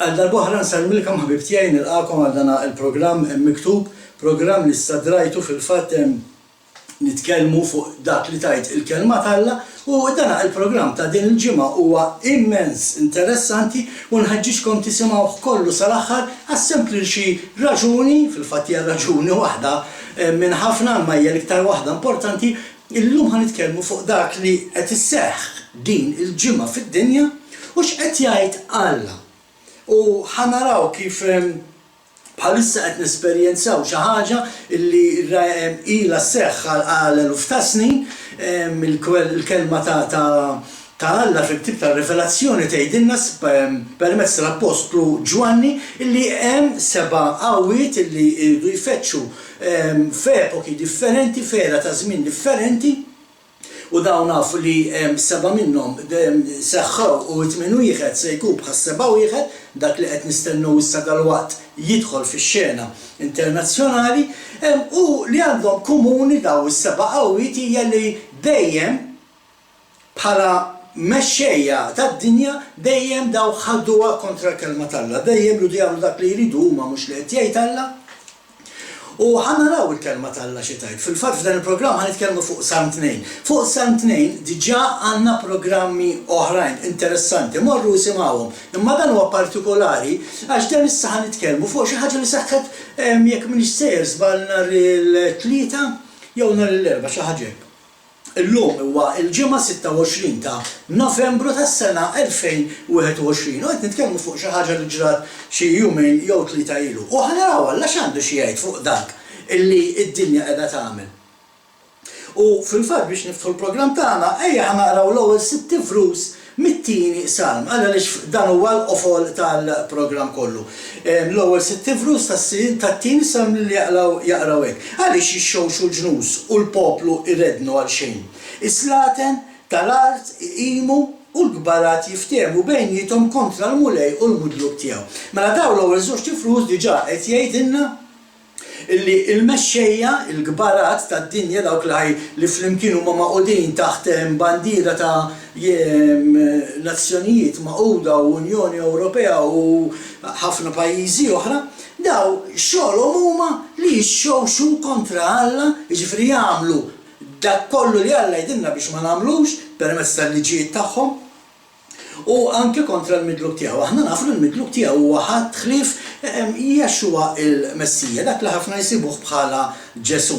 Għal darbohra nsalmilkom ħabib tiegħi nilqakom għal dan il-programm miktub, programm li stadrajtu fil-fatt nitkellmu fuq dak li tajt il-kelma talla u dan il-programm ta' din il-ġimgħa huwa immens interessanti u nħeġġixkom tisimgħuh kollu sal-aħħar għas-sempli xi raġuni, fil-fatt hija raġuni waħda minn ħafna ma hija l-iktar waħda importanti. Illum ħanitkellmu fuq dak li qed isseħħ din il-ġimgħa fid-dinja u x'qed jgħid Alla. U ħanaraw kif bħalissa qed nesperjenzaw xi ħaġa li ilha sseħħ għal eluf ta' snin, il-kelma ta' Alla fil-ktieb tar-Rivelazzjoni tgħidilna permezz tal-Apostlu Ġwanni illi hemm 7 qawwiet illi jridu jfettxu f'epoki differenti, f'era ta' żmien differenti. U dawn nafu li 7 minnhom seħħew u 8 wieħed se jkun bħal 7 wieħed, dak li qed nistennew issa dalwaqt jidħol fix-xena internazzjonali, u li għandhom komuni daw is-7 qawwiet hija li dejjem bħala mexxejja tad-dinja dejjem daw ħadduha kontra l-kelma Alla, dejjem jridu jagħmlu dak li jridu huma mhux li qed jgħid Alla. U ħanaraw il-kelma Alla xi tgħid. Fil-fatt f'dan il-programm ħanitkellmu fuq Psalm 2. Fuq Psalm 2 diġà għandna programmi oħrajn interessanti, morru simgħuhom. Imma dan huwa partikolari għax dan issa ħanitkellmu fuq xi ħaġa li seħħet jekk m'iniex sejjer żball nhar il-3 jew nhar l-4 xi ħaġa. Illum huwa il-ġimgħa 26 ta' Novembru tas-sena 2021 u qed nitkellmu fuq xi ħaġa li ġrat xi jumejn jew 3 ilu. U ħanaraw Alla x'għandu xi jgħid fuq dak illi d-dinja qiegħda tagħmel. U fil-fatt biex niftħu l-programm tagħna ejja ħanaqraw l-ewwel 6 frus mit-tieni Salm, għaliex dan huwa l-qofol tal-programm kollu. L-ewwel 6 frus tat-tieni Salm li jaqraw hekk. Għaliex jixxewxu l-ġnus u l-poplu irrednu għal xejn. Islaten tal-art iqimu u l-gbarat jiftehmu bejniethom kontra l-mulej u l-mudlub tiegħu. Mela dawn l-ewwel żewġ frus diġà qed jgħidilna illi il-mexxejja, il-gbarat tad-dinja dawk li flimkien huma maqudin taħt bandiera ta' nazzjonijiet Magħquda u Unjoni Ewropea u ħafna pajjiżi oħra, daw xogħolhom huma li jixxewxu kontra Alla, jiġifieri jagħmlu dak kollu li Alla jgħidilna biex ma nagħmlux permezz tal-liġijiet tagħhom. U anke kontra l-midlub tiegħu. Aħna nafu li l-midlub tiegħu huwa ħadd ħlief Jexua il-Messija, dak li ħafna jsibuh bħala Ġesu.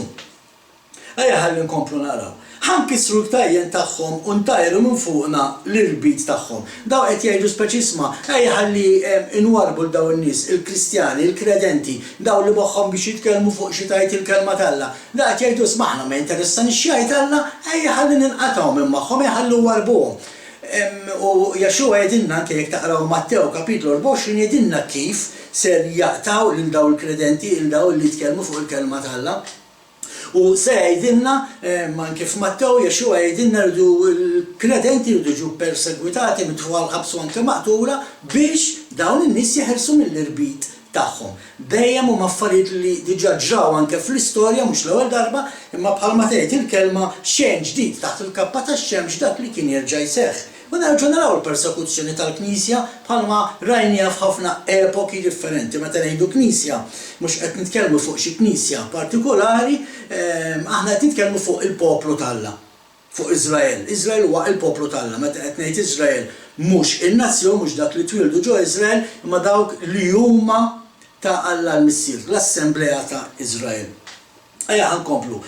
Ejja ħalli nkomplu naraw. Ħankisru l-tajjen tagħhom u ntajru minn fuqna l-irbit tagħhom. Daw qed jgħidu speċisma, ejja ħalli inwarbu l daw in-nies, il-Kristjani, il-Kredenti, daw li moħħhom biex jitkellmu fuq xi tajt il-kelma Alla. Da qed jgħidu smaħna ma interessani x'jgħid Alla, ejja ħalli ninqatgħu minn magħhom, ejja ħalli warbuhom. U Jexua jgħidilna anke jekk taqraw Mattew kapitlu 24 jgħidilna kif ser jaqtaw lil daw il-kredenti lil daw li jitkellmu fuq il-kelma Alla. U se jgħidilna anke f'Mattew Jexua jgħidilna rridu l-kredenti rridu jiġu persegwitati mitfugħa l-ħabs u anke maqtura biex dawn in-nies jeħelsu mill-irbit tagħhom. Dejjem huma affarijiet li diġà ġraw anke fl-istorja mhux l-ewwel darba, imma bħalma tgħid il-kelma xejn ġdid taħt il-kappa tax-xemx dak li kien jerġa' jseħħ. U nerġgħu naraw il-persekuzzjoni tal-Knisja bħalma rajniha f'ħafna epoki differenti. Meta ngħidu Knisja, mhux qed nitkellmu fuq xi Knisja partikolari, aħna qed nitkellmu fuq il-poplu Alla, fuq Iżrael. Iżrael huwa il-poplu Alla. Meta qed ngħid Iżrael mhux in-nazzjon, mhux dak li twildu ġo Iżrael, imma dawk li huma ta' Alla l-Missier, l-Assembleja ta' Iżrael. Ejja ħankomplu.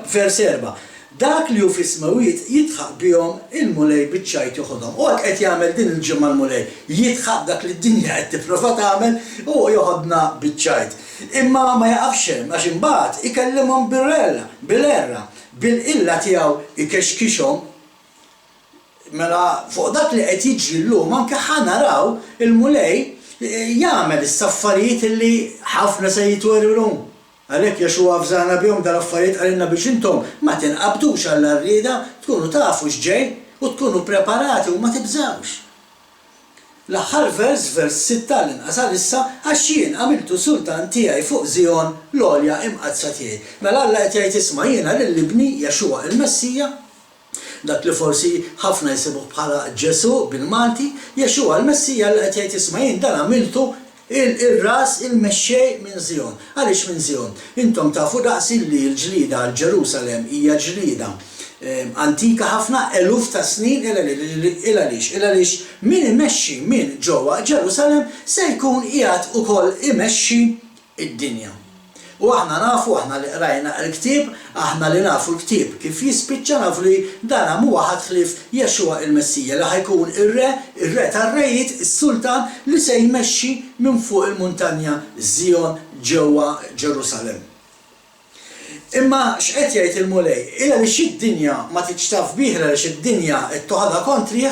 Vers 4. Dak li hu fis-smawiet jitħaq bihom il-mulej biċ-ċajt joħodhom. U hekk qed jagħmel din il-ġimgħa l-mulej. Jitħaq dak li d-dinja qed tipprova tagħmel u joħodna biċ-ċajt. Imma ma jaqafx hemm għax imbagħad ikellimhom bil-erra, bil-qilla tiegħu ikexkixhom. Mela fuq dak li qed jiġri llum anke ħanaraw il-mulej jagħmel is-saffarijiet li ħafna se jitwerrhom. Għalhekk Jexua fżana bihom dal-affarijiet qalilna biex intom ma tinqabdux għall-arrieda, tkunu tafu x'ġej u tkunu preparati u ma tibżawx. L-aħħar vers 6 l-inqas issa għax jien għamiltu sultan tiegħi fuq Żion l-għolja imqazza tiegħi. Mela Alla qed jgħid isma' jiena lil-ibni Jexua il-Messija dak li forsi ħafna jsibuh bħala Ġesu bil-Malti, Jexua l-Messija li qed jgħid isma' jien dan għamiltu il-ras il-mexxej minn Zion. Għaliex minn Zion? Intom tafu daqsi li l-ġlida l-Ġerusalem hija ġlida antika ħafna eluf ta' snin il-għaliex min imexxi minn ġewwa Ġerusalem se jkun qiegħed ukoll imexxi id-dinja. U aħna nafu, aħna li qrajna l-ktieb, aħna li nafu l-ktieb kif jispiċċa nafu li dan huwa ħadħlif Jexua il-Messija li ħajkun ir-re tar-rejiet, is-sultan li se jmexxi minn fuq il-muntanja Zion ġewwa Ġerusalem. Imma x'qed jgħid il-mulej, għaliex id-dinja ma tiġtaf bih għaliex id-dinja qed toħodha kontrih,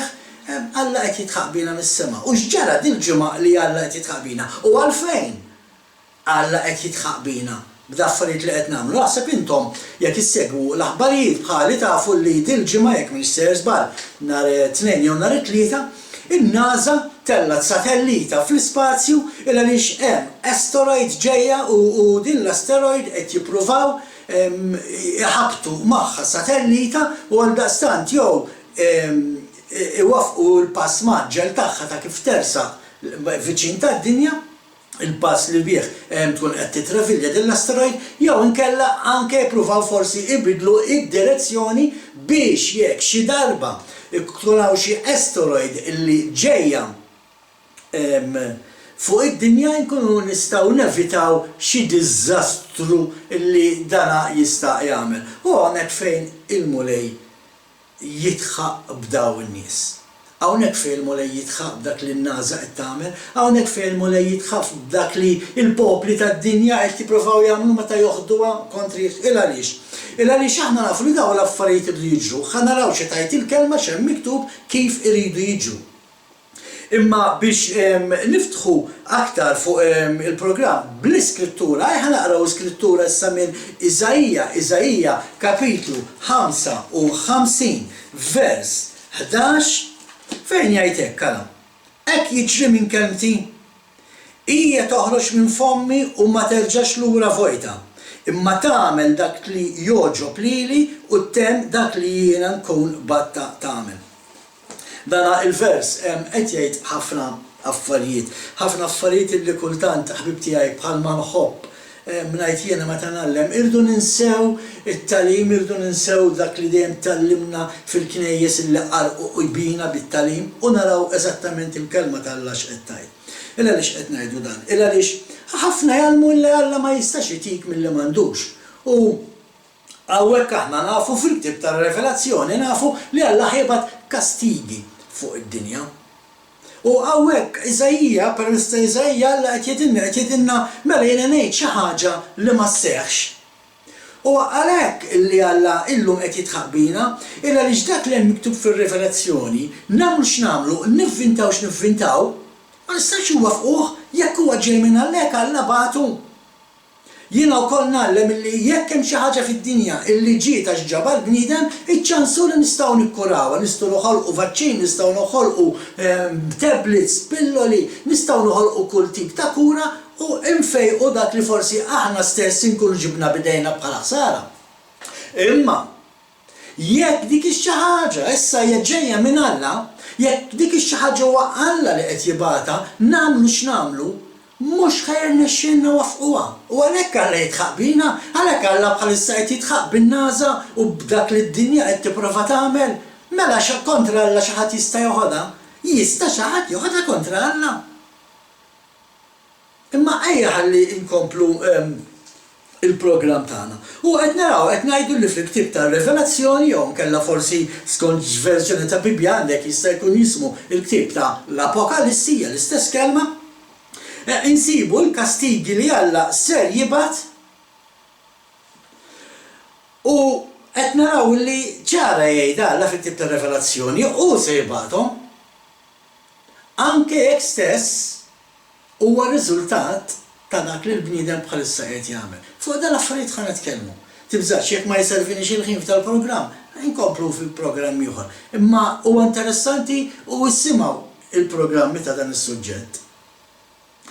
Alla qed jitħaq bina mis-sema. U x'ġara dil-ġimgħa li Alla qed jitħaq bina? U għalfejn Alla qed jitħaq bina b'daffarijiet li qed nagħmlu. Naħseb intom jekk issegwu l-aħbarijiet bħali tafu li dil-ġimgħa jekk mhix ser żball nhar it-tnejn jew nhar it-tlieta, in-NASA tellat satellita fl-ispazju għaliex hemm asteroid ġejja u din l-asteroid qed jippruvaw iħabtu magħha satellita u għaldaqstant jew iwaffqu l-pass maġġel tagħha ta' kif tersaq viċin tad-dinja, il-pass li bih tkun qed titravilja din l-asteroid, jew inkella anke jippruvaw forsi ibidlu id-direzzjoni biex jekk xi darba tkun hawn xi asteroid illi ġejja fuq id-dinja nkunu nistgħu nevitaw xi diżastru illi dana jista' jagħmel. U hawnhekk fejn il-mulej jitħaq b'dawn in-nies. Hawnhekk fejn il-mulej jitħaq b'dak li n-NASA qed tagħmel, hawnhekk fejn il-mulej jitħaq b'dak li l-popli tad-dinja qed jippruvaw jagħmlu meta joħduha kontri il-għaliex. Il-għaliex aħna nafu li dawn l-affarijiet iridu jiġru, ħa naraw xi tajt il-kelma x'hemm miktub kif iridu jiġru. Imma biex niftħu aktar fuq il-programm bl-iskrittura, ħa naqraw skrittura issa minn Iżajija kapitlu 55 vers 11 fejn jgħid hekk kara. Hekk jiġri minn kelmti, hija toħroġ minn fommi u ma terġax lura vojta, imma tagħmel dak li joġob lili u tem dak li jiena nkun batta tagħmel. Dana il-vers qed jgħid ħafna affarijiet li kultant ħbib tiegħi bħalma nħobb ngħid jiena meta nagħllem irdu ninsew it-tagħlim, irdu ninsew dak li dejjem tallimna fil-knejjes illi qarqu jbina bit-tagħlim u naraw eżattament il-kelma tal-Alla x'qed tgħid. Illa għaliex qed ngħidu dan, illa għaliex ħafna jgħalmu li Alla ma jistax itik milli m'għandux. U hawnhekk aħna nafu fil-ktieb tar-Revelazzjoni nafu li Alla ħiebat kastigi fuq id-dinja. U hawnhekk Iżajija, permezz ta' Iżajija Alla qed jgħidilna mela jiena ngħid xi ħaġa li ma sseħħx. U għalhekk illi Alla illum qed jitħaq bina, illa li dak li hemm miktub fir-Revelazzjoni nagħmlu x'nagħmlu, nivvintaw x'nivvintaw, ma nistax iwaffquh jekk huwa ġej minn Alla Alla bagħtu. Jiena wkoll nagħlem illi jekk hemm xi ħaġa fid-dinja illi ġiet għax ġabal bniedem, iċ-ċansu li nistgħu nikkurawha, nistgħu noħolqu vaċċin, nistgħu noħolqu tablets, pilloli, nistgħu noħolqu kull tip ta' kura u infejqu dak li forsi aħna stess inkunu ġibna bidejna bħala ħsara. Imma jekk dik xi ħaġa issa hija ġejja minn Alla, jekk dik xi ħaġa huwa Alla li qed jibgħatha, nagħmlu x'nagħmlu, mhux ħajr nexxinna wafquha. U għalhekk Alla jitħaq bina, għalhekk Alla bħalissa qed jitħaq bin-NASA u b'dak li d-dinja qed tipprova tagħmel. Mela kontra Alla xi ħadd jista' joħodha? Jista' xi ħadd joħodha kontra Alla. Imma ejja ħalli inkomplu il-programm tagħna. U qed naraw qed ngħidu li fil-ktieb tar-Revelazzjoni jew nkella forsi skont verżjoni ta' Bibja għandek jista' jkun jismu il-ktieb ta' l-Apokalissi l-istess kelma. Insibu l-kastigi li Alla ser jibgħat u qed naraw li ċara jgħid Alla fit-ktieb tar-Revelazzjoni u se jibgħathom anke hekk stess huwa riżultat ta' dak li l-bniedem bħalissa qed jagħmel. Fuq dan l-affarijiet ħa nitkellmu. Tibżax jekk ma jservinix il-ħin tal-programm, inkomplu fil-programm ieħor. Imma huwa interessanti u issimgħu il-programmi ta' dan is-suġġett.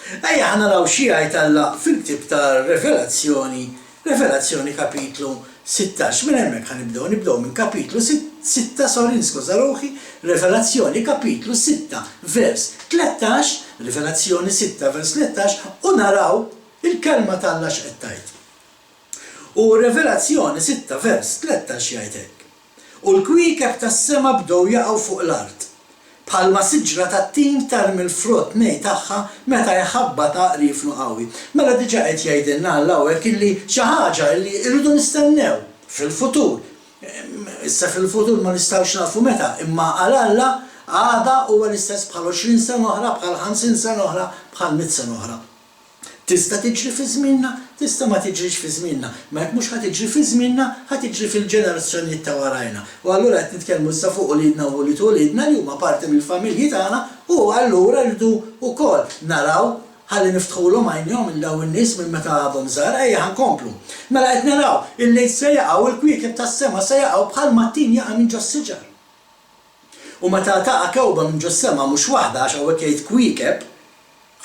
Ejja ħa naraw xi jgħid Alla fil-ktieb tar-Revelazzjoni, Revelazzjoni kapitlu 16. Minn hemmhekk ħanibdew minn kapitlu 6 sorin skużaruħi, Revelazzjoni kapitlu 6 vers 13, Revelazzjoni 6 vers 13 u naraw il-kelma tal-Alla x'qed tgħid. U Revelazzjoni 6 vers 13 jgħidlek. U l-kwiekeb tas-sema bdew jaqgħu fuq l-art. Bħalma siġra tat-tim tarmi l-frott nej tagħha meta jħabbata rifnu qawwi. Mela diġà qed jgħidilna Alla hawnhekk illi xi ħaġa li rridu nistennew fil-futur. Issa fil-futur ma nistgħux nafu meta, imma għal Alla għada huwa l-istess bħal 20 sena oħra, bħal 50 sena oħra, bħal 100 sena oħra. Tista' tiġri fi żmienna, tista' ma tiġrix fi żmienna. Ma jekk mhux ħatiġri fi żmienna, ħatiġri fil-ġenerazzjonijiet ta' warajna. U allura qed nitkellmu issa fuq ulidna u ulidna li huma parti mill-familji tagħna u allura rridu wkoll naraw ħalli niftħulhom għajnihom il dawn in-nies minn meta għadhom żgħar ejja ħankomplu. Mela qed naraw il-lejl se jaqgħu il-kwiekeb tas-sema se jaqgħu bħalma t-tin jaqa' minn ġo s-siġar. U meta taqa' kewba minn ġo s-sema mhux waħda għax hawnhekk jgħid kwiekeb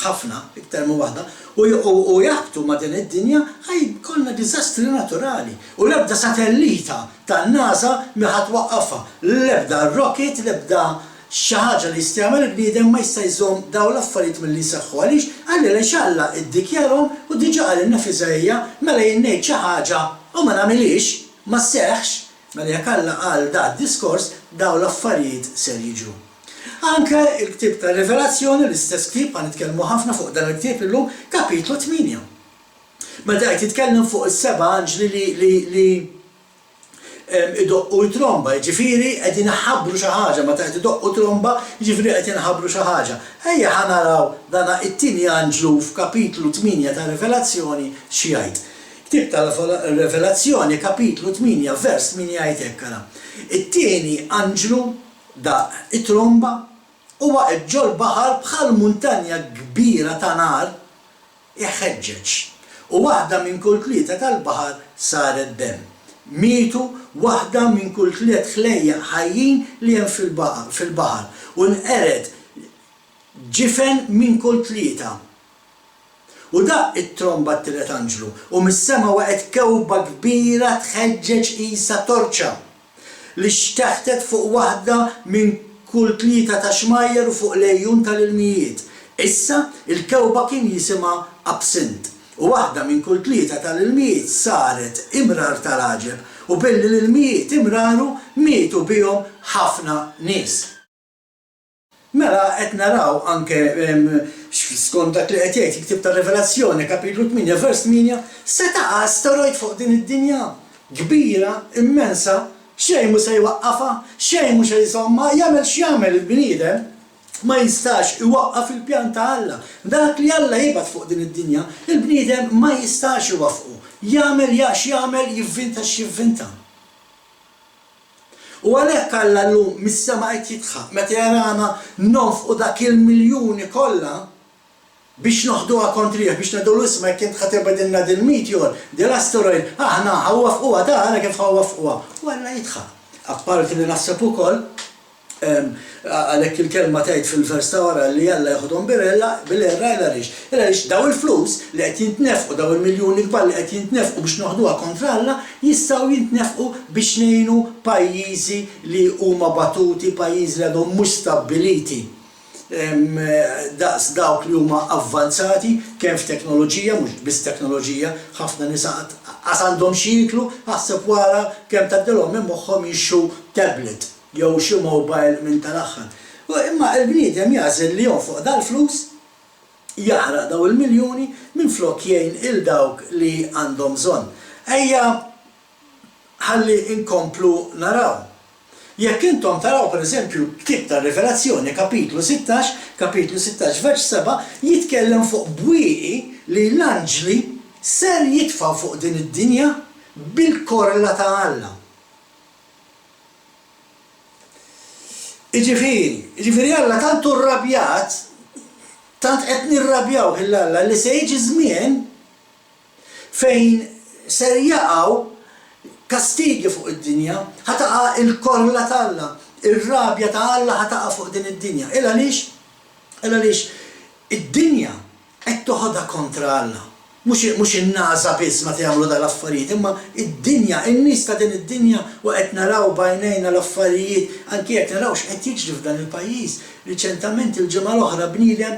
ħafna, iktar minn waħda, u jaħbtu ma' din id-dinja ħajkollna diżastri naturali. U l-ebda satellita tan-NASA mi ħatwaqqafha, l-ebda rocket, l-ebda xi ħaġa li jistgħmel il-bniedem ma jista' jżomm dawn l-affarijiet milli jseħħu għaliex għalli Alla iddikjarhom u diġà qalilna fi Żejja mela jien ngħid xi ħaġa u ma nagħmilix, ma sseħħx, mela jekk Alla qal dak diskors dawn l-affarijiet ser jiġu. Anke il-ktib ta' Revelazzjoni, l-istess ktib għan nitkellmu ħafna fuq dan il-ktib illum, kapitlu 8. Meta qed titkellem fuq is-seba' anġli li idoqqu tromba, jiġifieri qegħdin iħabbru xi ħaġa, meta qed idoqqu tromba, jiġifieri qed inħabbru xi ħaġa. Ejja ħanaraw dan it-tieni anġlu f'kapitlu 8 ta' Revelazzjoni xi jgħid. Ktib ta' Revelazzjoni kapitlu 8 vers 8 jgħid hekk ara. It-tieni anġlu da it-tromba huwa ġol baħar bħal muntanja kbira ta' nar iħeġġeġ. U waħda minn kull tlieta tal-baħar saret demm. Mietu waħda minn kull tliet ħlejja ħajjin li hemm fil-baħar. U nqered ġifen minn kull tlieta. U da it-tromba t-tielet anġlu. U mis-sema waqgħet kewba kbira tħeġġeġ qisha torċa li xteħtet fuq waħda minn kull tlieta ta' xmajjar u fuq lejjun tal-ilmijiet. Issa il-kewba kien jisimha absint u waħda minn kull tlieta tal-ilmijiet saret imrar tal-aġeb u billi l-ilmijiet imraru mietu bihom ħafna nies. Mela qed naraw anke skont dak li qed jgħid il-ktib tar-Revelazzjoni kapitlu 8 vers 8 se taqa' asteroid fuq din id-dinja kbira, immensa, xejn mhux se jwaqqafha, xejn mhux se jsomma, jagħmel x'jagħmel il-bniedem ma jistax iwaqqaf il-pjan ta' Alla. Dak li Alla jibgħat fuq din id-dinja, il-bniedem ma jistax iwaffqu. Jagħmel x'jagħmel, jivvinta x'jivvinta. U għalhekk Alla llum mis-sema qed jitħaq meta jarana nonfqu dak il-miljuni kollha biex noħduha kontrija, biex ngħidu isma' jekk int ħatibgħidilna din meteor, din l-asteroid, aħna ħawwafquha tara kif ħawwafquha. U Alla jitħaq. Apparti li naħseb ukoll għalhekk il-kelma tgħid fil-vers ta' wara li Alla jieħodhom bil-erra għaliex daw il-flus li qed jintnefqu daw il-miljuni kbar li qed jintnefqu biex noħduha kontra Alla jistgħu jintnefqu biex ngħinu pajjiżi li huma batuti, pajjiżi li għadhom mhux stabbiliti. Daqs dawk li huma avvanzati kemm f'teknoloġija, mhux biss teknoloġija, ħafna nisa qas għandhom xi jiklu, ħasseb wara kemm tgħaddilhom minn moħħhom jixxu tablet jew xi mobile minn tal-aħħar. Imma l-bniedem jażel li jonfoq dal-flus jaħraq daw il-miljuni minflok jgħin il dawk li għandhom bżonn. Ejja ħalli inkomplu naraw. Jekk intom taraw pereżempju ktib tar-Revelazzjoni kapitlu 16 vers 7 jitkellem fuq bwieqi li l-anġli ser jitfgħu fuq din id-dinja bil-korla ta' Alla. Jiġifieri Alla tantu rrabjat, tant qed nirrabjaw ħilla li se jiġi żmien fejn ser jaqgħu kastigi fuq id-dinja, ħataqa il-korla ta' Alla, ir-rabja ta' Alla ħataqa fuq din id-dinja. Illa għaliex id-dinja qed toħodha kontra Alla. mhux in-NASA biss ma jagħmlu dal-affarijiet, imma id-dinja, in-nies ta' din id-dinja u qed naraw bajnejna l-affarijiet, anke jekk naraw x'qed jiġri f'dan il-pajjiż. Riċentament il-ġimgħa l-oħra bniedem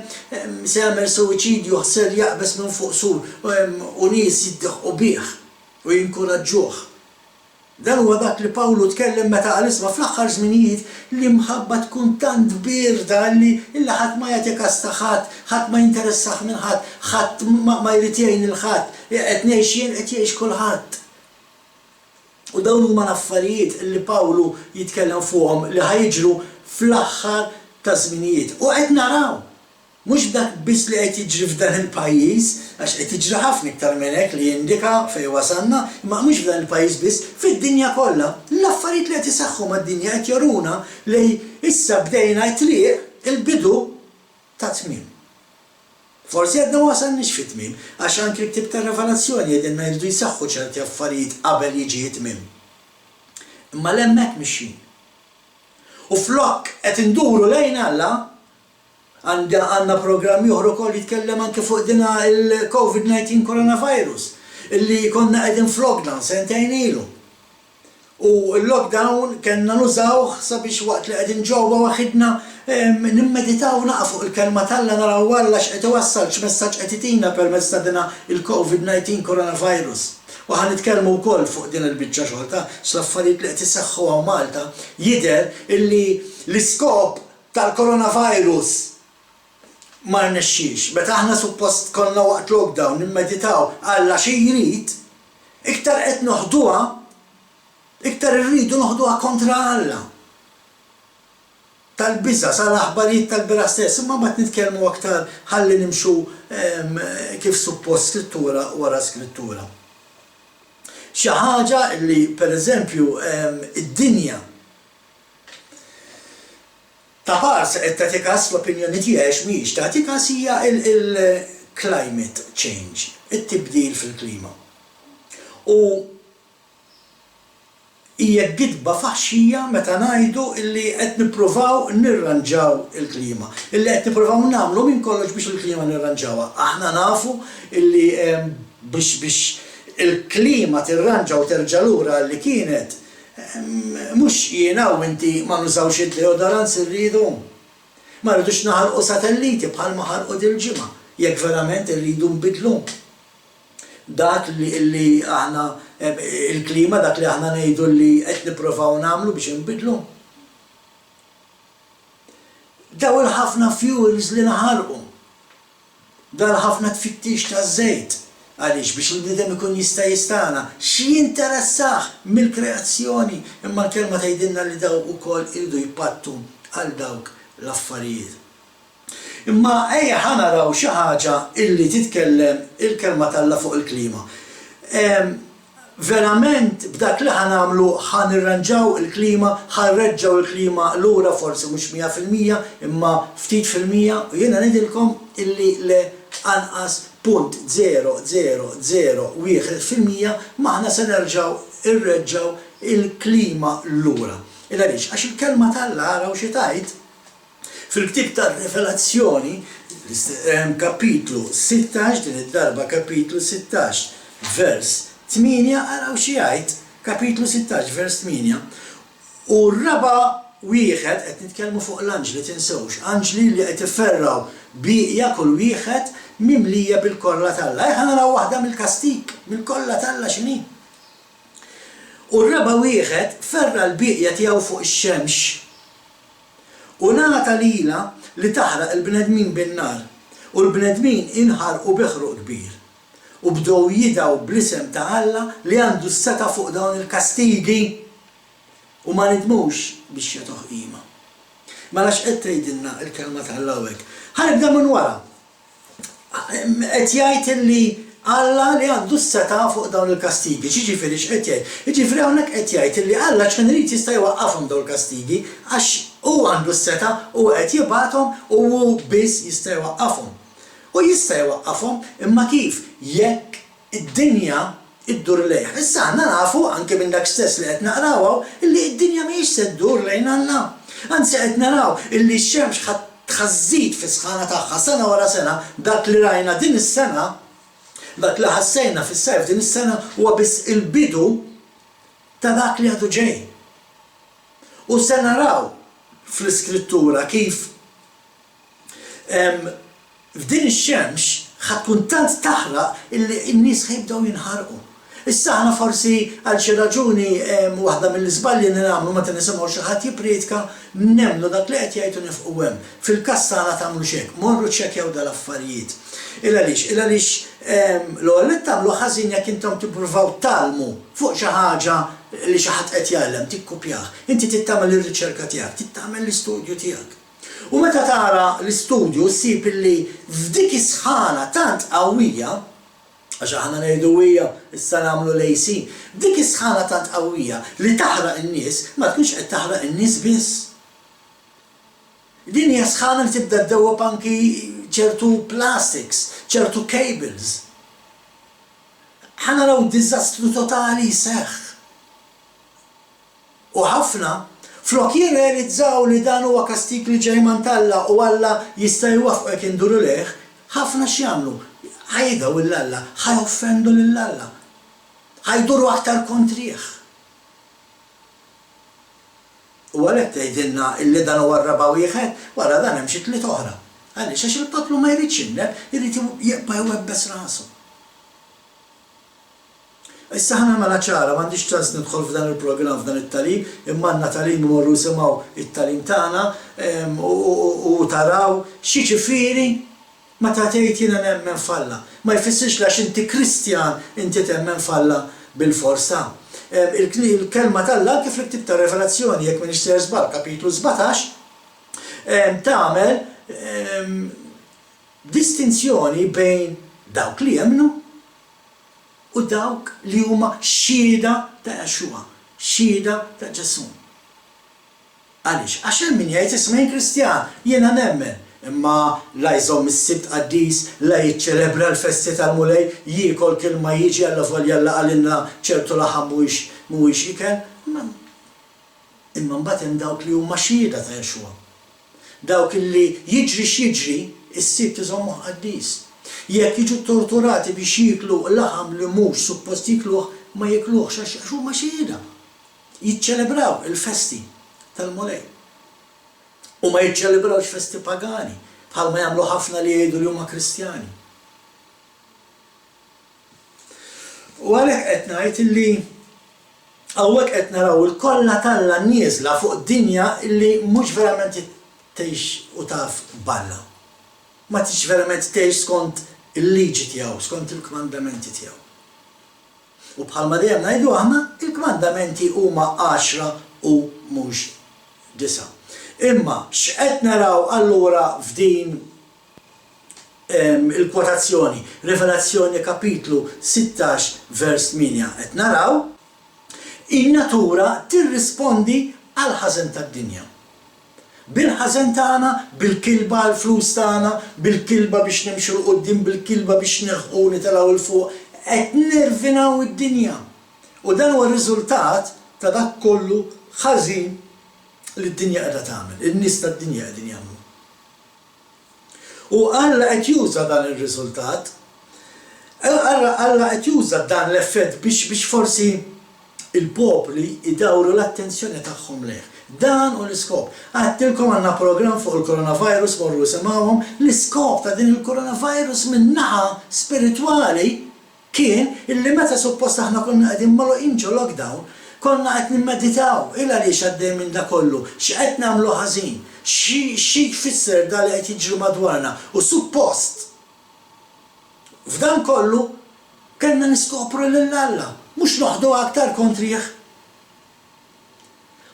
se jagħmel suwiċidju ħser jaqbes minn fuq sur u nies jiddeħħu bih u jinkoraġġuh. Dan huwa dak li Pawlu tkellem meta qal isma' fl-aħħar żminijiet li mħabba tkun tant birda li ħadd ma jagħti każ ta' ħadd ma jinteressaħ minn ħadd ma jrid jgħin il-ħadd, qed ngħix jien qed jgħix kulħadd. U dawn huma l-affarijiet li Pawlu jitkellem fuqhom li ħajġru fl-aħħar ta' żminijiet. U qed naraw mhux dak biss li qed jiġri f'dan il-pajjiż, għax qed jiġri ħafna iktar minn hekk li jindika fejn wasalna, imma mhux f'dan il-pajjiż biss, fid-dinja kollha. L-affarijiet li qed isaħħu mad-dinja qed joruna li issa bdejna t-triq il-bidu ta' tmiem. Forsi għadna wasalniex fit-tmiem, għax anke l-ktieb tar-Revelazzjoni qegħdin jridu jsaħħu ċerti affarijiet qabel jiġi t-tmiem. Imma l-hemmhekk mixin. U flok qed induru lejn Alla għandna programmi oħra wkoll jitkellem anke fuq dina il-COVID-19 coronavirus illi konna qegħdin f'lockdown sentejn ilu. U l-lockdown kellna nużawh sabiex waqt li qegħdin ġewwa waħidna nimmeditaw naqa' fuq il-kelma t'Alla naraw Alla x'qed iwassal x'messaġġ qed itina permezz ta' dina il-COVID-19 coronavirus. U ħanitkellmu wkoll fuq din il-biċċa xogħol ta' x'l-affarijiet li qed isseħħu Malta jidher illi l-iskop tal-coronavirus ma rnexxiex. Meta aħna suppost konna waqt lockdown nimmeditaw Alla xi jrid, iktar qed noħduha, iktar irridu noħduha kontra Alla. Tal-biża sal-aħbarijiet tal-bira stess, imma ma nitkellmu aktar ħalli nimxu kif suppost scrittura wara scrittura. Xi ħaġa li pereżempju id-dinja ta' parsa qed tagħti każ l-opinjoni tiegħi mhijiex tagħti każ hija il-climate change, it-tibdil fil-klima. U hija gidba faħxija meta ngħidu illi qed nippruvaw nirranġaw il-klima, illi qed nippruvaw nagħmlu minn kollox biex il-klima nirranġawha. Aħna nafu illi biex il-klima tirranġa u terġa' lura li kienet mhux jiena u inti ma nużawx id-deodorants irridu. Ma rridux naħarqu satelliti bħalma ħarqu dil-ġimgħa jekk verament irridu nbidlu. Dak li aħna il-klima dak li aħna ngħidu li qed nippruvaw nagħmlu biex inbidlu. Daw il-ħafna fuels li naħarqu. Dal ħafna tfittix taż-żejt. Għaliex biex il-bniedem ikun jista' jistana x'jinteressaħ mill-kreazzjoni, imma l-kelma tgħidilna li dawk ukoll iridu jpattu għal dawk l-affarijiet. Imma ejja ħanaraw xi ħaġa illi titkellem il-kelma t'Alla fuq il-klima. Verament b'dak li ħanamlu ħanirranġaw il-klima, ħanreġġaw il-klima lura forsi mhux 100% imma ftit fil-mija u jiena ngħidilkom illi le anqas 0.0001% maħna se nerġgħu irreġġaw il-klima lura. Għaliex għax il-kelma t'Alla araw xi tgħid fil-ktieb tar-Revelazzjoni kapitlu 16 din id-darba kapitlu 16 vers 8 araw xi jgħid kapitlu 16 vers 8 u r-raba' wieħed qed nitkellmu fuq l-anġli tinsewx, anġli li qed iferraw biqja kull wieħed mimlija bil-kolla t'Alla. Ejja naraw waħda mill-kastik, mill-kolla t'Alla x'inhi. U r-raba' wieħed ferra l-biqja tiegħu fuq ix-xemx u ngħata lilha li taħraq il-bnedmin bin-nar u l-bnedmin inħarqu biħruq kbir. U bdew jidgħu bl-isem ta' Alla li għandu s-seta' fuq dawn il-kastigi u ma nidmux biex jagħtuh qima. Mela x'qed tgħidilna l-kelma t'Alla hekk. Ħanibda minn wara. Qed jgħid illi Alla li għandu s-seta' fuq dawn il-kastigi. X'jiġifieri x'qed jgħid? Jiġifieri hawnhekk qed jgħid illi Alla x'kien irid jista' jwaqqafhom dawn il-kastigi għax hu għandu s-seta' u qed jibgħathom u hu biss jista' jwaqqafhom. U jista' jwaqqafhom imma kif? Jekk id-dinja iddur lejh. Issa aħna nafu anke minn dak stess li qed naqrawha illi d-dinja mhijiex se ddur lejn Alla. Anzi qed naraw illi x-xemx ħadd tħażżid fi sħana tagħha sena wara sena dak li rajna din is-sena Dak li ħassejna fis-sajf din is-sena huwa biss il-bidu ta' dak li għadu ġej. U se naraw fl-iskrittura kif f'din ix-xemx ħatkun tant taħraq illi n-nies ħajbdew jinħarqu. Issa aħna forsi għal xi raġuni waħda mill-iżbalji li nagħmlu meta nisimgħu xi ħadd jippretika nemmnu dak li qed jgħidu nifqu hemm. Fil-każ tagħna tagħmlu x'hekk, morru ċċekkjaw dal-affarijiet. Il għaliex l-ewwel li tagħmlu ħażin jekk intom tippruvaw tagħlmu fuq xi ħaġa li xi ħadd qed jgħallem tikkupjah. Inti tittamel ir-riċerka tiegħek, tittamel l-istudju tiegħek. U meta tara l-istudju ssib illi f'dik is-sħana tant qawwija għax aħna ngħidu hija issa nagħmlu lejsi, dik is-sħana tant qawwija li taħraq in-nies ma tkunx qed taħraq in-nies biss. Din hija sħana li tibda ddewweb anki ċertu plastics, ċertu cables. Ħanaraw diżastru totali seħħ. U ħafna flok jirrealizzaw li dan huwa kastik li ġej Alla u Alla jista' jwaffqek induru leħ, ħafna x'jagħmlu? ħajdaw l-Alla, ħajoffendu l-Alla, ħajduru aktar kontriħ. U għalhekk tgħidilna illi dan huwa r-raba' wieħed, wara dan hemm xi tliet oħra. Għaliex għax il-poplu ma jridx inneb, irid jibqa' jwebbes rasu. Issa ħana mela ċara, m'għandix ċans nidħol f'dan il-programm f'dan it-talim, imma għandna talim imorru simgħu it-talim tagħna u taraw xi ġifieri meta tgħid jiena nemmen f'Alla. Ma jfissirx għax inti Kristjan inti temmen f'Alla bil-forsa. Il-kelma tal-Alla kif li ktib ta' Revelazzjoni jekk m'iniex ser żball kapitlu 17 tagħmel distinzjoni bejn dawk li jemmnu u dawk li huma xhieda ta' Għaxua, xhieda ta' Ġesu. Għaliex? Għax hemm min jgħid ismejn Kristjan, jiena nemmen, imma la jżomm is-sibt qaddis, la jiċċelebra l-festi tal-mulej, jiekol kilma jiġi alla volja għalinna ċertu laħam mhuwiex ikel. Imma mbagħad hemm dawk li huma xhieda ta' Għaxua. Dawk li jiġri x'jiġri, is-sibt iżommu qaddis. Jekk jiġu torturati biex jieklu laħam li mhux suppost jiekluh ma jiekluhx għax huma xhieda. Jiċċelebraw il-festi tal-mulej. U ma jiċċelebrawx festi pagani, bħalma jagħmlu ħafna li jgħidu li huma Kristjani. U għalhekk qed ngħid illi hawnhekk qed naraw il-kollha talla nieżla fuq dinja illi mhux verament tgħix u taf balla. Ma tgħix verament tgħix skont il-liġi tiegħu, skont il-kmandamenti tiegħu. U bħalma dejjem ngħidu aħna il-kmandamenti huma 10 u mhux 9. Imma x'qed naraw allura f'din il-kwotazzjoni, Revelazzjoni kapitlu 16 vers 8 qed naraw in-natura tirrispondi għal ħażen tad-dinja. Bil-ħażen tagħna, bil-kilba għall-flus tagħna, bil-kilba biex nimxu l-qudiem, bil-kilba biex nirħqu nitilgħu l fuq, qed nirvinaw id-dinja. U dan huwa r-riżultat ta' dak kollu ħażin li d-dinja qiegħda tagħmel, in-nies tad-dinja qegħdin jagħmlu. U Alla qed juża dan ir-riżultat, Alla qed juża dan l-effett biex forsi il-popli idawru l-attenzjoni tagħhom lejh. Dan u l-iskop. Għattilkom għandna programm fuq il-coronavirus morru semawhom, l-iskop ta' din il-coronavirus min-naħa spiritwali kien illi meta suppost aħna konna qegħdin magħluqin ġo lockdown, konna qed nimmeditaw illa li għaddej minn da kollu, x'qed nagħmlu ħażin, xi jfisser da li qed jiġru madwarna u suppost f'dan kollu kellna niskopru lil Alla, mhux noħdu aktar kontrih.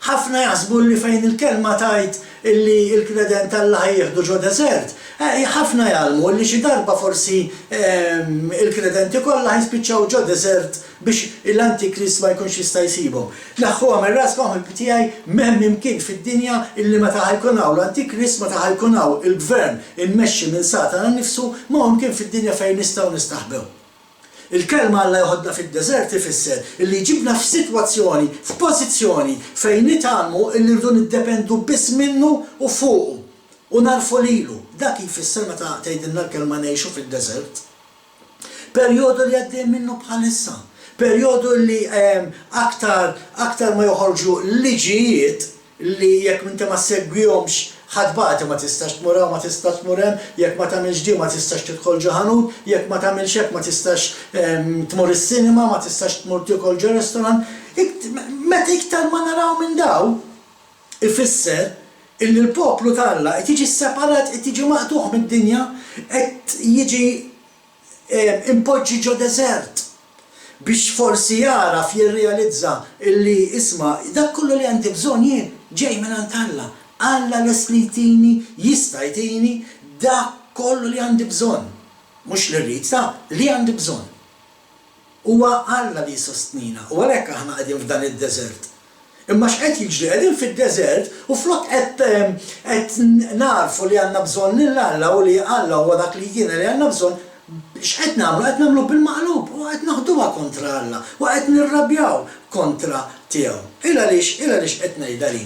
Ħafna jaħsbu li fejn il-kelma tajt illi il-kredent Alla jieħdu ġo deżert, ħafna jgħalmu li xi darba forsi il-kredenti kollha jispiċċaw ġo deżert biex l-Antikrist ma jkunx jista' jsibhom. Naħħuha minn raskom il-PTI m'hemm imkien fid-dinja illi meta ħajkun hawn l-Antikrist meta ħajkun hawn il-gvern immexxi minn Satan nnifsu ma imkien fid-dinja fejn nistgħu nistaħbew. Il-kelma Alla joħodna fid-deżert ifisser illi jġibna f'sitwazzjoni, f'pożizzjoni fejn nitalmu illi rridu niddependu biss minnu u fuqu u narfu lilu. Dak jfisser meta tgħidilna l-kelma ngħixu fid-deżert. perjodu li għaddej minnu bħalissa, perjodu li aktar ma joħorġu liġijiet li jekk minti ma segwihomx ħadbati ma tistax tmur ma tistax tmur hemm, jekk ma tagħmilx di ma tistax tidħol ġo ħanut, jekk ma tagħmilx hekk ma tistax tmur is-sinima, ma tistax tmur tidħol ġo restorant. Meta iktar ma naraw minn daw, ifisser illi l-poplu tagħna qed jiġi separat, qed jiġi maqtuħ mid-dinja, qed jiġi impoġġi ġo deżert biex forsi jaraf jirrealizza illi isma' dak kollu li għandi bżonn jien ġej minn Alla. Alla lesli jtini, jista' jtini dak kollu li għandi bżonn. Mhux li rrid li għandi bżonn. Huwa Alla li jsostnina, u għalhekk aħna qegħdin f'dan id-deżert. Imma x'qed jiġri qegħdin fid-deżert u flok qed narfu li għandna bżonn lil Alla u li Alla huwa dak li jiena li għandna bżonn, x'qed nagħmlu? Qed nagħmlu bil-maqlub u qed naħduha kontra Alla u qed nirrabjaw kontra tiegħu. Ila għaliex qed ngħidha li.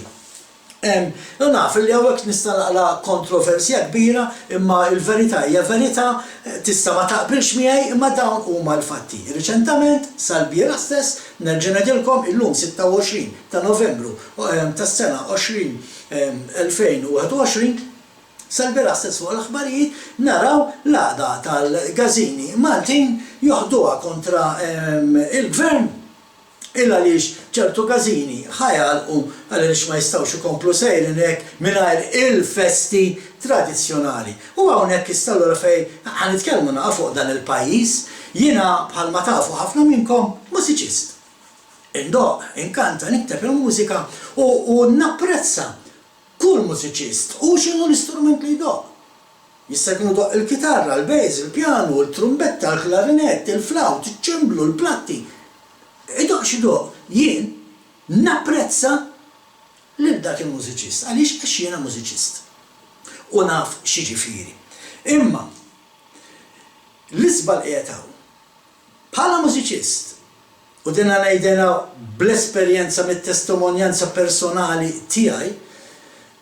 Naf li hawnhekk nista' naqla kontroversja kbira, imma l-verità hija verità, tista' ma taqbilx miegħi, imma dawn huma l-fatti. Riċentament sal-bieraħ stess nerġa' ngħidilkom illum 26 ta' Novembru tas-sena 2021 sal-bieraħ stess fuq l-aħbarijiet naraw l-għaqda tal-Gażini Maltin joħduha kontra il-gvern illa għaliex ċertu Gażini ħajalqu għaliex ma jistgħux ikomplu sejrin hekk mingħajr il-festi tradizzjonali. U hawnhekk istallura fejn ħanitkellmu naqa' fuq dan il-pajjiż, jiena bħalma tafu ħafna minnkom mużiċist. Indoq, inkanta, nikteb il-mużika u napprezza kull mużiċist u x'inhu l-istrument li jdoq. Jista' jkun doq il-kitarra, l-bejż, il-pjanu, il-trumbetta, il-klarinett, il-flawt, iċ-ċimblu, il-platti. Idoq xidoq, jien napprezza lil dak il-mużiċist, għaliex għax jiena mużiċist. U naf x'jiġifieri. Imma l-isbal qiegħed hawn. Bħala mużiċist, u dinha ngħidilha bl-esperjenza mit-testimonjanza personali tiegħi,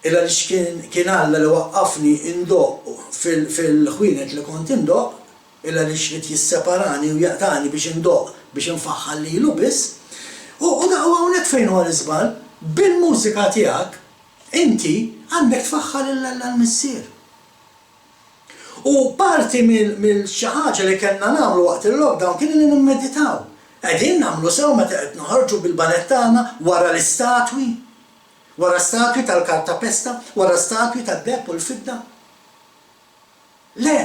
illa għaliex kien Alla li waqqafni indoq fil-ħwienet li kont indoq, illa għaliex rid jisseparani u jaqtani biex indoq biex nfaħħal lilu biss, u hawnhekk fejn huwa l-iżbal, bil-mużika tiegħek inti għandek tfaħħal l-missier. U parti mill-xi ħaġa li kellna nagħmlu waqt il-lockdown kien li nimmeditaw. Qegħdin nagħmlu sew meta qed noħorġu bil-balett tagħna wara l-istatwi, wara statwi tal-kartapesta, wara statwi tad-depp u l-fidda. Le,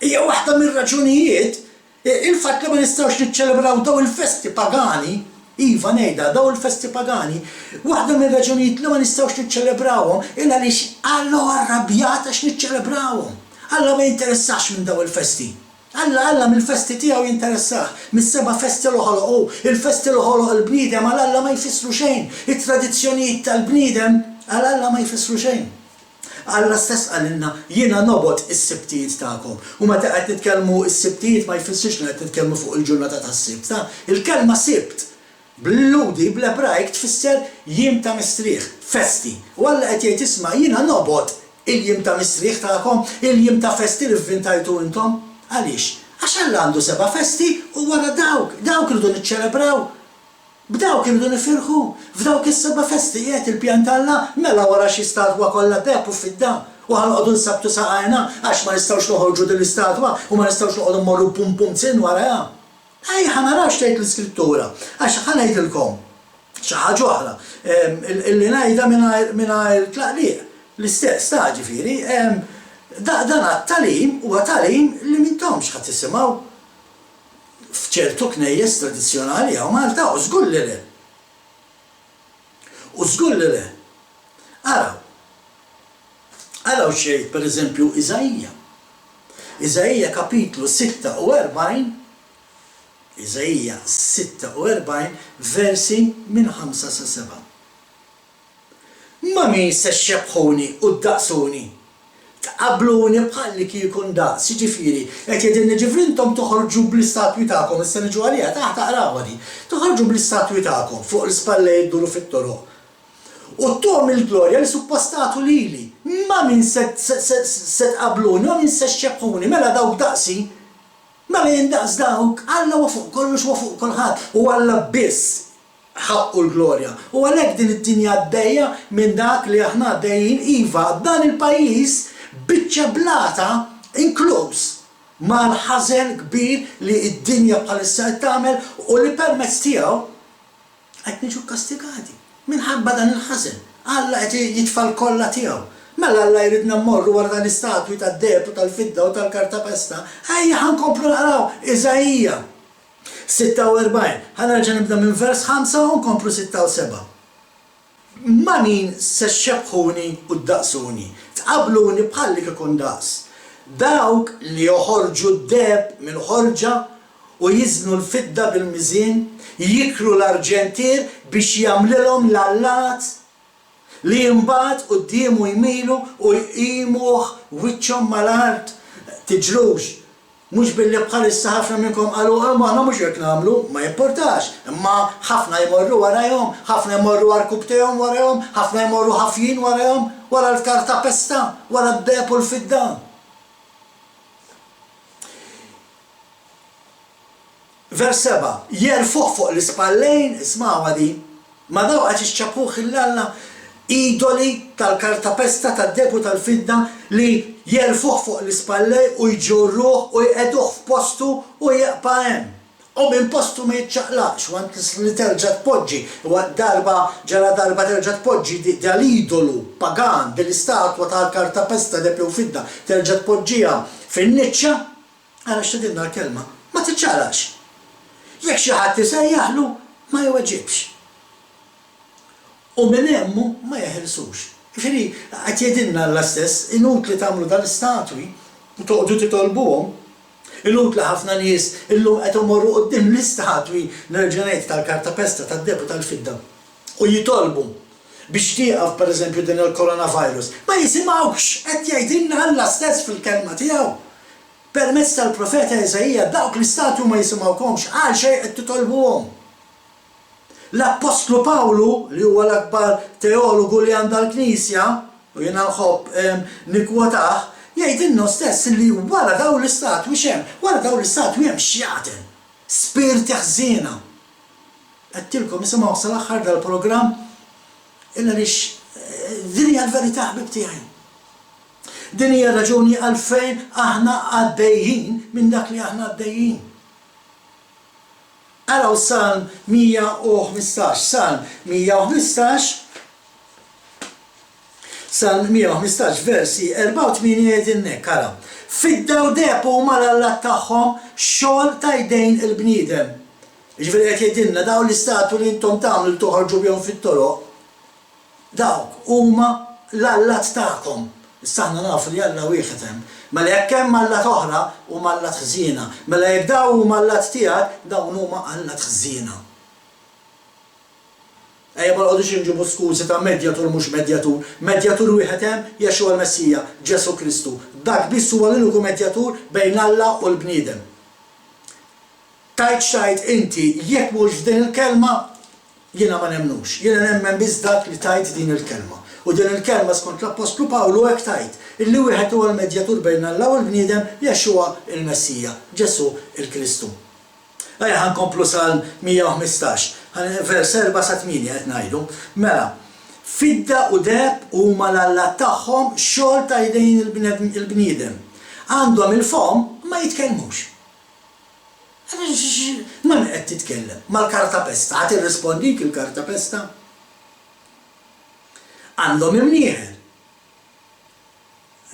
hija waħda mir-raġunijiet il-fatt li ma nistgħux niċċelebraw daw il-festi pagani, iva ngħidha daw il-festi pagani, waħda mir-raġunijiet li ma nistgħux niċċelebrawhom illa għaliex Alla arrabjat għax niċċelebrawhom. Alla ma jinteressax minn daw il-festi. Alla mill-festi tiegħu jinteressax, mis-seba' festi li ħoloqu, il-festi li ħoloq il-bniedem għal Alla ma jfissru xejn, it-tradizzjonijiet tal-bniedem għal Alla ma jfissru xejn. Alla stess għalilna jiena nobod is-sibtijiet tagħkom. U meta qed nitkellmu is-sibtijiet ma jfissirx li qed nitkellmu fuq il-ġurnata tas-sibt. Il-kelma sibt bl-ludi bl-Ebrajk tfisser jiem ta' mistrieħ, festi. U Alla qed jgħid isma' jiena nobod il-jiem ta' mistrieħ tagħkom, il-jiem ta' festi li vvintajtu intom. Għaliex? Għax Alla għandu seba' festi u wara dawk irridu niċċelebraw. B'dawk irridu nifirħu, f'dawk is-seba' festijiet il-pjan Alla mela wara xi statwa kollha depp u fid-da. U ħanqogħdu nsabtu saqajna għax ma nistgħux noħorġu din l-istatwa u ma nistgħux noqogħdu mmorru pum pum sin warajha. Ħanaraw x'tgħid l-iskrittura, għax ħanejdilkom xi ħaġa oħra illi ngħidha mingħajr tlaqliq l-istess ta' ġifieri dan għat-tagħlim huwa tagħlim li m'intomx ħadd tisimgħu f'ċertu knejjes tradizzjonali hawn Malta u żgur li le. U żgur li le. Araw xejn pereżempju Iżajja. Iżajja kapitlu 46, Iżajja 46 versi minn 5 sa 7. Ma min se xebħuni u ddaqsuni. Tqabluni bħalli kikun daqs, ġifieri, qed jgħidilni ġifri intom toħorġu bl-istatwi tagħkom, issa niġu għaliha taħt taqrawha di. Toħorġu bl-istatwi tagħkom fuq l-ispallej jduru fit-toroq. U tom il-glorja li suppostatu lili. Ma min se tqabluni, ma min se xċebħuni, mela dawk daqsi, Mela jindaqs dawk, Alla huwa fuq kollox huwa fuq kulħadd u Alla biss ħaqqu l-glorja. U għalhekk din id-dinja għaddejja minn dak li aħna għaddejjin iva dan il-pajjiż biċċa blata inkluż mal-ħażen kbir li d-dinja bħalissa qed tagħmel u li permezz tiegħu qed niġu kastigati minħabba dan il-ħażen. Alla qed jitfal kollha tiegħu. Mela Alla jridna mmorru wara dan l-istatwi tad-deb u tal-fidda u tal-kartapesta, ejja ħankomplu naqraw Iżajija 46. Ħanerġa' nibda minn vers 5 u nkomplu 6 u 7. Ma' min se xebħuni u ddaqsuni, tqabluni bħalli kikun daqs. Dawk li joħorġu d-deb mill-ħorġa u jiżnu l-fidda bil-miżin, jikru l-arġentir biex jagħmlilhom l-allat li jimbagħad qudiemu jmilu u jqimuh wiċċhom mal-art. Tiġrux, mhux billi bħalissa ħafna minnkom qalu aħna mhux hekk nagħmlu, ma jimportax, imma ħafna jmorru warahom, ħafna jmorru arkubtehom warahom, ħafna jmorru ħafjin warahom, wara l-kartapesta, wara d-deb u l-fidda. Vers 7. Jerfuh fuq l-ispallejn, isma'wa di, ma daw qed ixċapuh il-Alla idoli tal-kartapesta tad-deb u tal-fidda li jerfuh fuq l-ispallej u jġorruh u jqeduh f'postu u jaqpa' hemm. U minn postu ma jitċaqlaqx, want li terġa' tpoġġi, ġara darba terġa' tpoġġi dal-idolu pagan dell-istatwa tal-kartapesta deb u fidda terġa' tpoġġiha fin-niċċa, ara x'tedilna l-kelma, ma tiċċaqlaqx. Jekk xi ħadd isejjaħlu ma jweġibx. U minn hemmu ma jeħilsux. Ġifieri qed jgħidilna Alla stess, inutli tagħmlu dal-istatwi u toqgħdu titolbuhom, inutli ħafna nies illum qed imorru quddiem l-istatwi nerġa' ngħid tal-kartapesta tad-deb u tal-fidda u jitolbu biex tieqaf pereżempju din il-coronavirus. Ma jisimgħux qed jgħidilna Alla stess fil-kelma tiegħu. Permezz tal-profeta Eżajija dawk l-istatwi ma jisimgħukomx għal xejn qed titolbuhom. L-Apostlu Pawlu, li huwa l-akbar teologu li għandha l-Knisja, u jiena nħobb nikkwotah, jgħidilna stess li wara dawn l-istatwi x'hemm, wara dawn l-istatwi hemm xjaten, spirti ħżiena. Qedtilkom isimgħu sal-aħħar dal-programm illa lix din hija l-verità ħbib tiegħi. Din hija raġuni għalfejn aħna għaddejjin minn dak li aħna għaddejjin. Araw Salm 115, Salm 115, Salm 115 versi 84 jgħidilnek, ara. Fidda u deb huma l-Alla tagħhom xogħol ta' jdejn il-bniedem. Ġifieri qed jgħidilna dawn l-istatwi li intom tagħmlu li toħorġu bihom fit-toroq, dawk huma l-Allat tagħkom. Issa aħna nafu li Alla wieħed hemm. Mela jekk hemm Allat oħra huma Allat ħżiena. Mela jekk dawn huma Allat tiegħek, dawn huma Allat ħżiena. Ejja ma nqogħdux inġibu skużi ta' medjatur mhux medjatur. Medjatur wieħed hemm Jexua l-Messija, Ġesu Kristu. Dak biss huwa l-uniku medjatur bejn Alla u l-bniedem. Tajt inti jekk mhux f'din il-kelma jiena ma nemmnux. Jiena nemmen biss dak li tajt din il-kelma. U din il-kelma skont l-Apostlu Pawlu hekk tajt illi wieħed huwa l-medjatur bejn Alla u l-bniedem Jexua il-Messija, Ġesu il-Kristu. Ejja ħankomplu Salm 115, vers 4 sa 8 qed ngħidu. Mela, fidda u deb huma l-Alla tagħhom xogħol ta' jdejn il-bniedem. Għandhom il-fom ma jitkellmux. Ma qed titkellem, mal-kartapesta, ħadd irrispondik il-kartapesta. Għandhom imnieħel.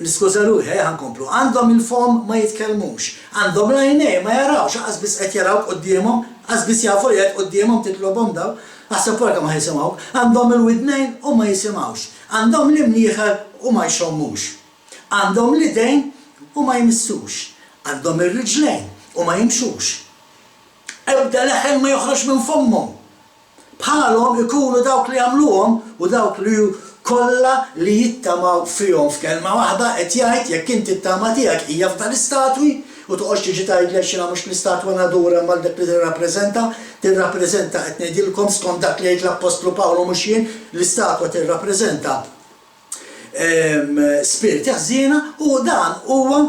Niskuża ruħi, ħankomplu. Għandhom il-fom ma jitkellmux. Għandhom l-għajnej ma jarawx, qasbis qed jaraw qudiemhom, qasbis jafu li qed qudiemhom titlobhom daw, aħseb porka ma jisimgħu. Għandhom il-widnejn u ma jisimgħux. Għandhom l-imnieħel u ma jxommux. Għandhom l-idejn u ma jmissux. Għandhom ir-riġlejn u ma jimxux. Ebda leħen ma joħroġ minn fommhom. Bħalhom ikunu dawk li jagħmluhom u dawk li kollha li jittamaw fihom f'kelma waħda qed jgħid jekk inti t-tama tiegħek hija f'dan l-istatwi u toqgħodx tiġi tgħidli x'inha mhux l-istatwa nadura mal dak li tirrappreżenta qed ngħidilkom skont dak li jgħid l-Apostlu Pawlu mhux jien l-istatwa tirrappreżenta spiriti ħżiena u dan huwa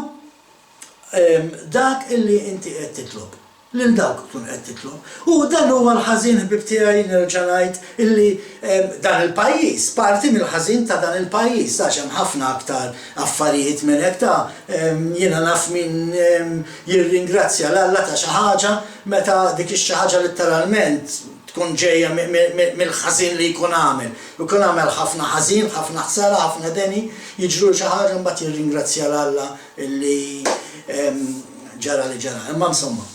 dak illi inti qed titlob. Lil dawk tkun qed titlob. U dan huwa l-ħażin ħbib tiegħi nerġa' ngħid illi dan il-pajjiż, parti mill-ħażin ta' dan il-pajjiż, għax hemm ħafna aktar affarijiet minn hekk ta' jiena naf min jirringrazzja l-Alla ta' xi ħaġa meta dik xi ħaġa litteralment tkun ġejja mill-ħażin li jkun għamel. Jkun għamel ħafna ħażin, ħafna ħsara, ħafna deni, jiġru xi ħaġa mbagħad jirringrazzja l-Alla illi ġara li ġara. Imma insomma.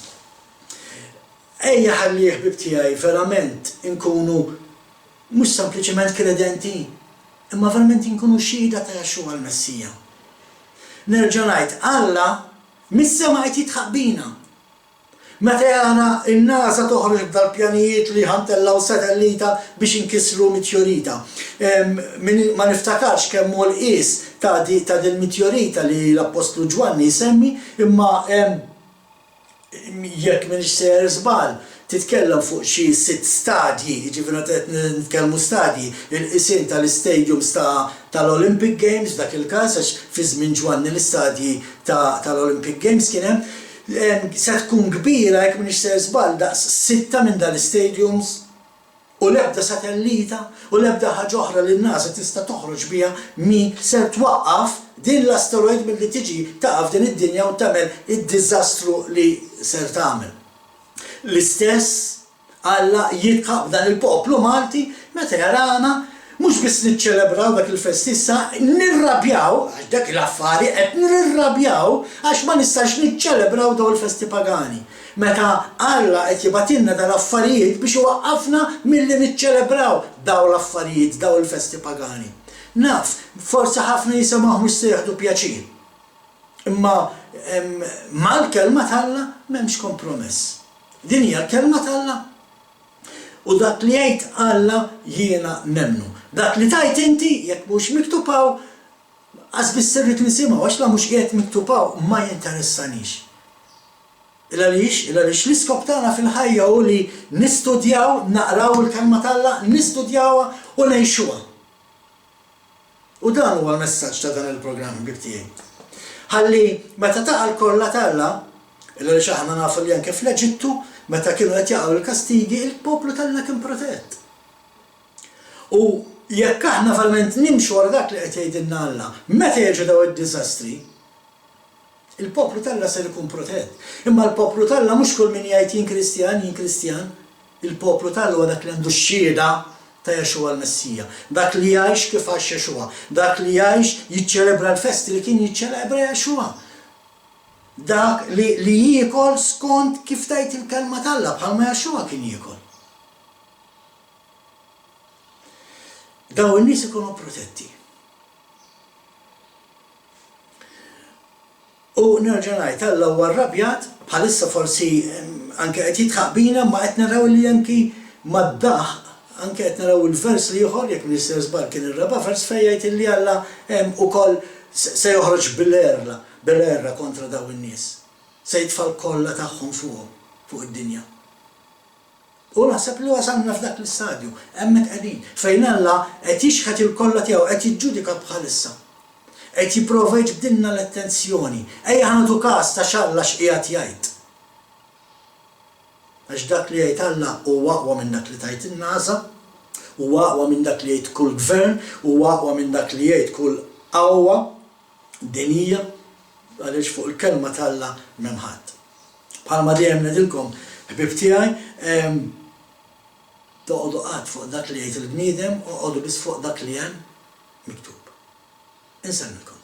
Ejja ħalli ħbib tiegħi verament inkunu mhux sempliċement kredenti, imma verament inkunu xhieda ta' Jaxxua l-Messija. Nerġa' ngħid Alla mis-sema qed jitħaq bina. Meta jara n-NASA toħroġ b'dal-pjanijiet li ħantellaw satellita biex inkissru mitjorita. Ma niftakarx kemm hu l-qies ta' dil-mitjorita li l-Apostlu Ġwanni jsemmi, imma jekk minn xejn żball titkellem fuq xi 6 stadji, jiġifieri qed nitkellmu stadji, il-qisien tal-istadiums tal-Olympic Games dak il-każ għax fi żmien Ġwanni l-istadji tal-Olympic Games kien hemm se tkun kbira jekk minn xejn żball daqs 6 minn dal-istadiums u l-ebda satellita u l-ebda ħaġa oħra li n-NASA tista' toħroġ biha mi se twaqqaf din l-asteroid milli tiġi taqaf din id-dinja u tagħmel id-diżastru li ser tagħmel. L-istess Alla jitħaq dan il-poplu Malti meta jarana mhux biss niċċelebraw dak il-fest issa nirrabjaw għax dak l-affari qed nirrabjaw għax ma nistax niċċelebraw daw il-festi pagani. Meta Alla qed jibatilna dal-affarijiet biex iwaqqafna milli niċċelebraw daw l-affarijiet, daw il-festi pagani. Naf, forsi ħafna jisimgħu mhux se jieħdu pjaċir. Imma mal-kelma tal-Alla m'hemmx kompromess. Din hija l-kelma tal-Alla. U dak li jgħid Alla jiena nemmnu. Dak li tajt inti jekk mhux miktubaw qas biss irrid nisimgħu għax la mhux qiegħed miktubaw ma jinteressanix. Għaliex l-iskop tagħna fil-ħajja hu li nistudjaw, naqraw il-kelma tal-Alla, nistudjawha u ngħixuha. U dan huwa l-messaġġ ta' dan il-programm bib tiegħi. Ħalli meta taqa' l-kollha tal-Alla, għaliex aħna nafu li anke fl-Eġittu meta kienu qed jaqgħu l-kastigi, il-poplu tal-Alla kien protett. U jekk aħna verament nimxu wara dak li qed jgħidilna Alla, meta jiġu daw id-diżastri, il-poplu tal-Alla ser ikun protett. Imma l-poplu tal-Alla mhux kull min jgħid jien Kristjan, il-poplu tal-Alla huwa dak li għandu x-xhieda ta' Jaxxua l-Messija. Dak li jgħix kif għax Jaxxua, dak li jgħix jiċċelebra l-festi li kien jiċċelebra Jaxxua. Dak li jiekol skont kif tajt il-kelma tal-Alla bħalma Jaxxua kien jiekol. Daw in-nies ikunu protetti. U nerġa' ngħid Alla huwa rrabjat bħalissa forsi anke qed jitħaq bina ma qed naraw li anki maddaħ anke qed naraw il-vers li ieħor jekk Minister żball kien ir-raba' vers fejn jgħid illi Alla ukoll se joħroġ bil-erra kontra daw in-nies. Se jitfa' l-kollha tagħhom fuq id-dinja. U naħseb li wasalna f'dak l-istadju, hemmhekk qegħdin fejn Alla qed jixħet il-kollha tiegħu qed jiġġudika bħalissa. Qed jipprova jġbdilna l-attenzjoni. Ejja ħandu każ ta' x'Alla x'qiegħed jgħid. Għax dak li jgħid Alla huwa aqwa minn dak li tajt in-NASA, huwa aqwa minn dak li jgħid kull gvern, huwa aqwa minn dak li jgħid kull qawwa dinija għaliex fuq il-kelma tal-Alla m'hemm ħadd. Bħalma dejjem ngħidilkom ħbieb tiegħi toqgħodu qatt fuq dak li jgħid il-bniedem u qogħdu biss fuq dak li hemm miktub. Insemmilkom.